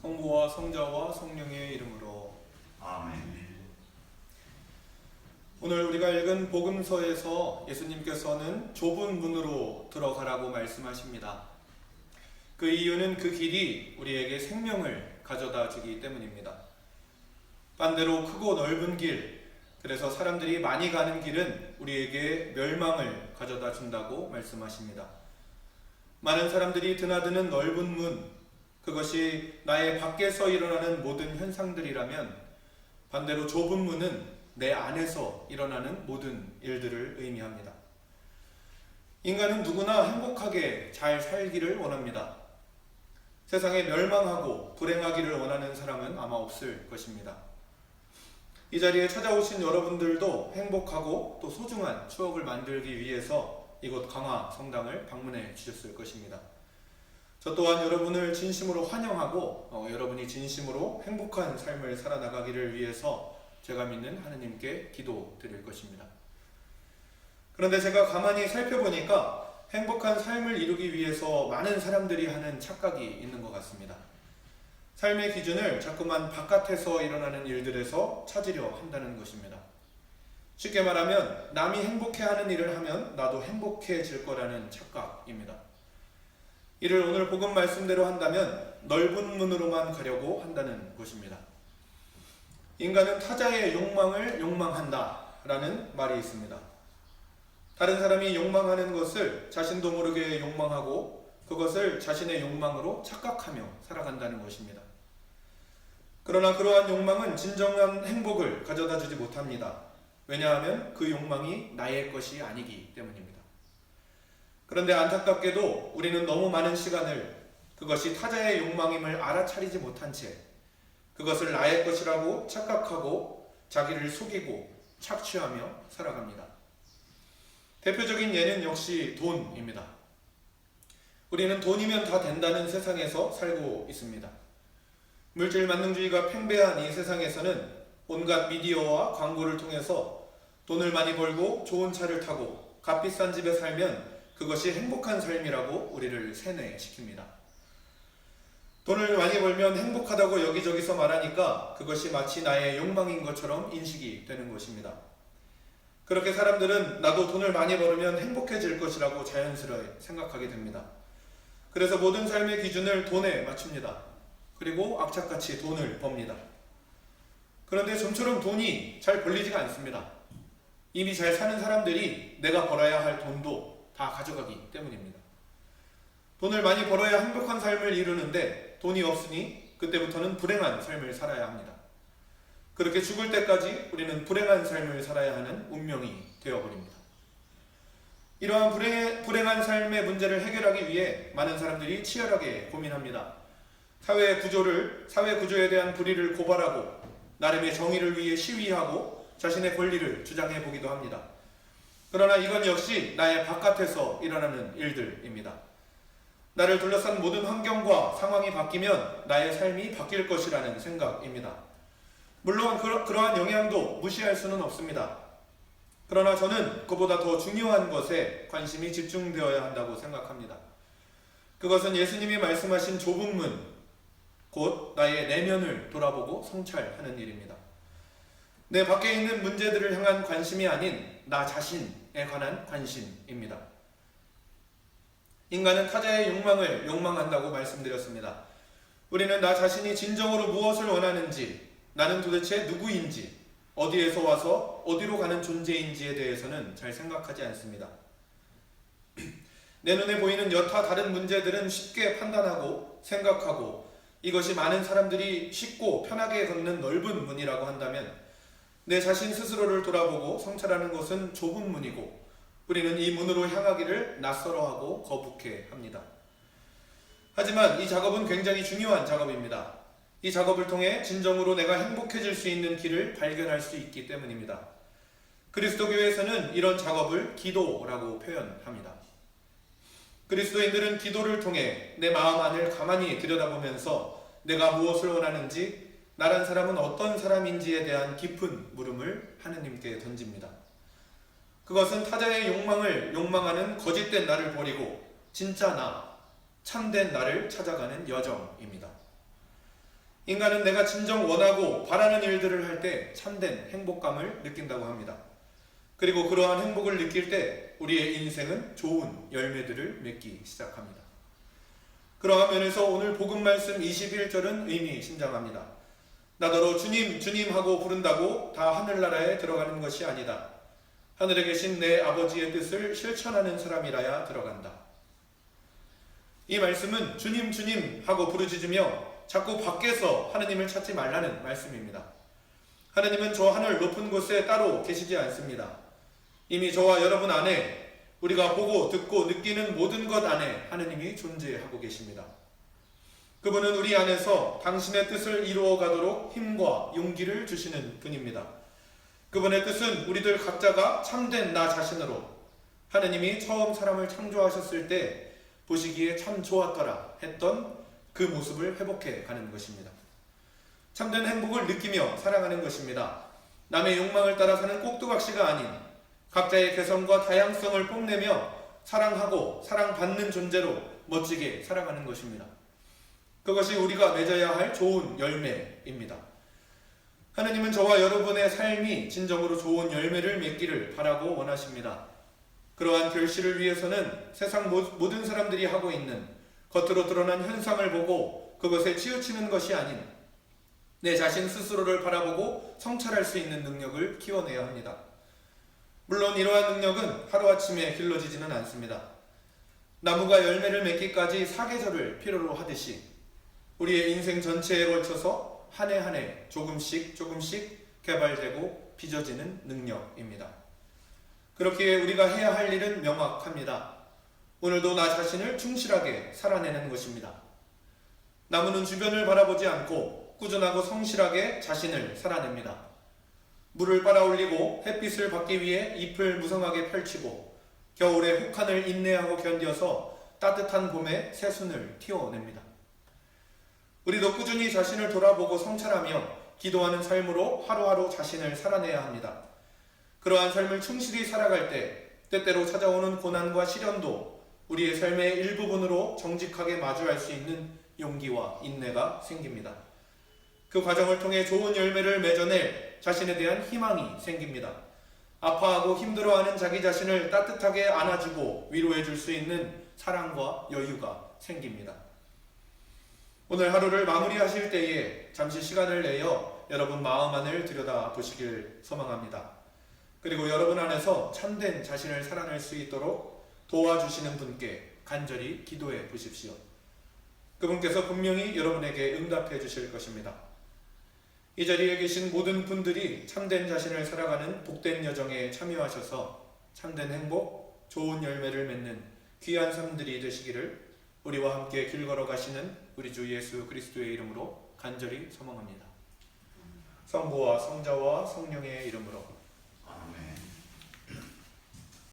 성부와 성자와 성령의 이름으로 아멘. 오늘 우리가 읽은 복음서에서 예수님께서는 좁은 문으로 들어가라고 말씀하십니다. 그 이유는 그 길이 우리에게 생명을 가져다 주기 때문입니다. 반대로 크고 넓은 길, 그래서 사람들이 많이 가는 길은 우리에게 멸망을 가져다 준다고 말씀하십니다. 많은 사람들이 드나드는 넓은 문, 그것이 나의 밖에서 일어나는 모든 현상들이라면 반대로 좁은 문은 내 안에서 일어나는 모든 일들을 의미합니다. 인간은 누구나 행복하게 잘 살기를 원합니다. 세상에 멸망하고 불행하기를 원하는 사람은 아마 없을 것입니다. 이 자리에 찾아오신 여러분들도 행복하고 또 소중한 추억을 만들기 위해서 이곳 강화 성당을 방문해 주셨을 것입니다. 저 또한 여러분을 진심으로 환영하고 여러분이 진심으로 행복한 삶을 살아나가기를 위해서 제가 믿는 하느님께 기도드릴 것입니다. 그런데 제가 가만히 살펴보니까 행복한 삶을 이루기 위해서 많은 사람들이 하는 착각이 있는 것 같습니다. 삶의 기준을 자꾸만 바깥에서 일어나는 일들에서 찾으려 한다는 것입니다. 쉽게 말하면 남이 행복해하는 일을 하면 나도 행복해질 거라는 착각입니다. 이를 오늘 복음 말씀대로 한다면 넓은 문으로만 가려고 한다는 것입니다. 인간은 타자의 욕망을 욕망한다 라는 말이 있습니다. 다른 사람이 욕망하는 것을 자신도 모르게 욕망하고 그것을 자신의 욕망으로 착각하며 살아간다는 것입니다. 그러나 그러한 욕망은 진정한 행복을 가져다 주지 못합니다. 왜냐하면 그 욕망이 나의 것이 아니기 때문입니다. 그런데 안타깝게도 우리는 너무 많은 시간을 그것이 타자의 욕망임을 알아차리지 못한 채 그것을 나의 것이라고 착각하고 자기를 속이고 착취하며 살아갑니다. 대표적인 예는 역시 돈입니다. 우리는 돈이면 다 된다는 세상에서 살고 있습니다. 물질 만능주의가 팽배한 이 세상에서는 온갖 미디어와 광고를 통해서 돈을 많이 벌고 좋은 차를 타고 값비싼 집에 살면 그것이 행복한 삶이라고 우리를 세뇌시킵니다. 돈을 많이 벌면 행복하다고 여기저기서 말하니까 그것이 마치 나의 욕망인 것처럼 인식이 되는 것입니다. 그렇게 사람들은 나도 돈을 많이 벌으면 행복해질 것이라고 자연스레 생각하게 됩니다. 그래서 모든 삶의 기준을 돈에 맞춥니다. 그리고 악착같이 돈을 법니다. 그런데 좀처럼 돈이 잘 벌리지가 않습니다. 이미 잘 사는 사람들이 내가 벌어야 할 돈도 다 가져가기 때문입니다. 돈을 많이 벌어야 행복한 삶을 이루는데 돈이 없으니 그때부터는 불행한 삶을 살아야 합니다. 그렇게 죽을 때까지 우리는 불행한 삶을 살아야 하는 운명이 되어버립니다. 이러한 불행한 삶의 문제를 해결하기 위해 많은 사람들이 치열하게 고민합니다. 사회 구조에 대한 불의를 고발하고 나름의 정의를 위해 시위하고 자신의 권리를 주장해 보기도 합니다. 그러나 이건 역시 나의 바깥에서 일어나는 일들입니다. 나를 둘러싼 모든 환경과 상황이 바뀌면 나의 삶이 바뀔 것이라는 생각입니다. 물론 그러한 영향도 무시할 수는 없습니다. 그러나 저는 그보다 더 중요한 것에 관심이 집중되어야 한다고 생각합니다. 그것은 예수님이 말씀하신 좁은 문, 곧 나의 내면을 돌아보고 성찰하는 일입니다. 내 밖에 있는 문제들을 향한 관심이 아닌 나 자신에 관한 관심입니다. 인간은 타자의 욕망을 욕망한다고 말씀드렸습니다. 우리는 나 자신이 진정으로 무엇을 원하는지, 나는 도대체 누구인지, 어디에서 와서 어디로 가는 존재인지에 대해서는 잘 생각하지 않습니다. 내 눈에 보이는 여타 다른 문제들은 쉽게 판단하고 생각하고 이것이 많은 사람들이 쉽고 편하게 걷는 넓은 문이라고 한다면 내 자신 스스로를 돌아보고 성찰하는 것은 좁은 문이고 우리는 이 문으로 향하기를 낯설어하고 거북해 합니다. 하지만 이 작업은 굉장히 중요한 작업입니다. 이 작업을 통해 진정으로 내가 행복해질 수 있는 길을 발견할 수 있기 때문입니다. 그리스도교에서는 이런 작업을 기도라고 표현합니다. 그리스도인들은 기도를 통해 내 마음 안을 가만히 들여다보면서 내가 무엇을 원하는지, 나란 사람은 어떤 사람인지에 대한 깊은 물음을 하느님께 던집니다. 그것은 타자의 욕망을 욕망하는 거짓된 나를 버리고 진짜 나, 참된 나를 찾아가는 여정입니다. 인간은 내가 진정 원하고 바라는 일들을 할 때 참된 행복감을 느낀다고 합니다. 그리고 그러한 행복을 느낄 때 우리의 인생은 좋은 열매들을 맺기 시작합니다. 그러한 면에서 오늘 복음 말씀 21절은 의미심장합니다. 나더러 주님 주님 하고 부른다고 다 하늘나라에 들어가는 것이 아니다. 하늘에 계신 내 아버지의 뜻을 실천하는 사람이라야 들어간다. 이 말씀은 주님 주님 하고 부르짖으며 자꾸 밖에서 하느님을 찾지 말라는 말씀입니다. 하느님은 저 하늘 높은 곳에 따로 계시지 않습니다. 이미 저와 여러분 안에 우리가 보고 듣고 느끼는 모든 것 안에 하느님이 존재하고 계십니다. 그분은 우리 안에서 당신의 뜻을 이루어 가도록 힘과 용기를 주시는 분입니다. 그분의 뜻은 우리들 각자가 참된 나 자신으로 하느님이 처음 사람을 창조하셨을 때 보시기에 참 좋았더라 했던 그 모습을 회복해 가는 것입니다. 참된 행복을 느끼며 살아가는 것입니다. 남의 욕망을 따라 사는 꼭두각시가 아닌 각자의 개성과 다양성을 뽐내며 사랑하고 사랑받는 존재로 멋지게 살아가는 것입니다. 그것이 우리가 맺어야 할 좋은 열매입니다. 하느님은 저와 여러분의 삶이 진정으로 좋은 열매를 맺기를 바라고 원하십니다. 그러한 결실을 위해서는 세상 모든 사람들이 하고 있는 겉으로 드러난 현상을 보고 그것에 치우치는 것이 아닌 내 자신 스스로를 바라보고 성찰할 수 있는 능력을 키워내야 합니다. 물론 이러한 능력은 하루아침에 길러지지는 않습니다. 나무가 열매를 맺기까지 사계절을 필요로 하듯이 우리의 인생 전체에 걸쳐서 한 해 한 해 조금씩 개발되고 빚어지는 능력입니다. 그렇기에 우리가 해야 할 일은 명확합니다. 오늘도 나 자신을 충실하게 살아내는 것입니다. 나무는 주변을 바라보지 않고 꾸준하고 성실하게 자신을 살아냅니다. 물을 빨아올리고 햇빛을 받기 위해 잎을 무성하게 펼치고 겨울에 혹한을 인내하고 견뎌서 따뜻한 봄에 새순을 틔워냅니다. 우리도 꾸준히 자신을 돌아보고 성찰하며 기도하는 삶으로 하루하루 자신을 살아내야 합니다. 그러한 삶을 충실히 살아갈 때 때때로 찾아오는 고난과 시련도 우리의 삶의 일부분으로 정직하게 마주할 수 있는 용기와 인내가 생깁니다. 그 과정을 통해 좋은 열매를 맺어낼 자신에 대한 희망이 생깁니다. 아파하고 힘들어하는 자기 자신을 따뜻하게 안아주고 위로해 줄 수 있는 사랑과 여유가 생깁니다. 오늘 하루를 마무리하실 때에 잠시 시간을 내어 여러분 마음 안을 들여다 보시길 소망합니다. 그리고 여러분 안에서 참된 자신을 살아낼 수 있도록 도와주시는 분께 간절히 기도해 보십시오. 그분께서 분명히 여러분에게 응답해 주실 것입니다. 이 자리에 계신 모든 분들이 참된 자신을 살아가는 복된 여정에 참여하셔서 참된 행복, 좋은 열매를 맺는 귀한 삶들이 되시기를 우리와 함께 길 걸어가시는 우리 주 예수 그리스도의 이름으로 간절히 소망합니다. 성부와 성자와 성령의 이름으로